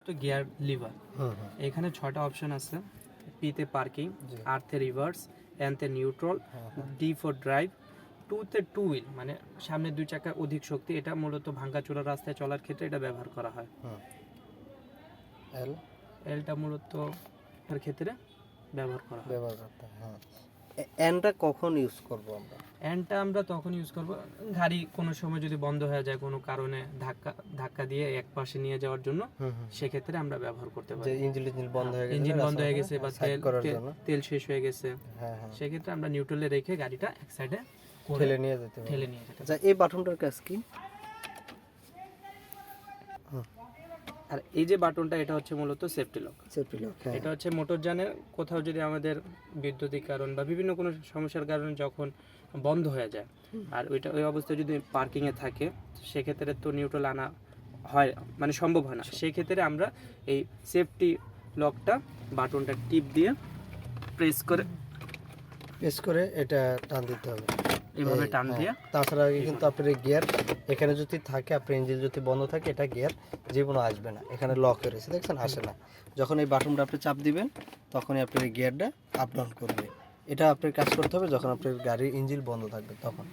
তো gear liver, এখানে 6টা অপশন আছে। পিতে পার্কিং, আরতে রিভার্স, এনতে নিউট্রাল, ডি ফর ড্রাইভ, টুতে টু হুইল মানে সামনে 2 চাকা অধিক শক্তি। এটা মূলত ভাঙ্গাচোরা রাস্তায় চলার ক্ষেত্রে এটা ব্যবহার করা হয়। এলটা মূলত এর ক্ষেত্রে ব্যবহার করা হয়। এনটা কখন ইউজ করব আমরা? এনটা আমরা তখন ইউজ করব গাড়ি কোনো সময় যদি বন্ধ হয়ে যায় কোনো কারণে, ধাক্কা দিয়ে এক পাশে নিয়ে যাওয়ার জন্য, সেক্ষেত্রে আমরা ব্যবহার করতে পারি। যে ইঞ্জিন বন্ধ হয়ে গেছে বা তেল শেষ হয়ে গেছে, সেক্ষেত্রে আমরা নিউট্রালে রেখে গাড়িটা এক সাইডে ঠেলে নিয়ে যেতে পারি। আচ্ছা, এই বাটনটার কাজ কি? আর এই যে বাটনটা, এটা হচ্ছে মূলত সেফটি লক। এটা হচ্ছে মোটরযানের কোথাও যদি আমাদের বৈদ্যুতিক কারণ বা বিভিন্ন কোনো সমস্যার কারণে যখন বন্ধ হয়ে যায়, আর ওই অবস্থায় যদি পার্কিংয়ে থাকে, সেক্ষেত্রে তো নিউট্রাল আনা হয় মানে সম্ভব হয় না। সেই ক্ষেত্রে আমরা এই সেফটি লকটা বাটনটা টিপ দিয়ে প্রেস করে এটা টান দিতে হবে, এভাবে টান দিয়ে। তাছাড়া কিন্তু আপনার গিয়ার এখানে যদি থাকে, আপনার ইঞ্জিন যদি বন্ধ থাকে, এটা গিয়ার জীবনে আসবে না। এখানে লক রয়েছে, দেখছেন, আসে না। যখন এই বাটনটা আপনি চাপ দিবেন, তখনই আপনার গিয়ারটা আপ ডাউন করবে। এটা আপনার কাজ করতে হবে যখন আপনার গাড়ির ইঞ্জিন বন্ধ থাকবে তখন।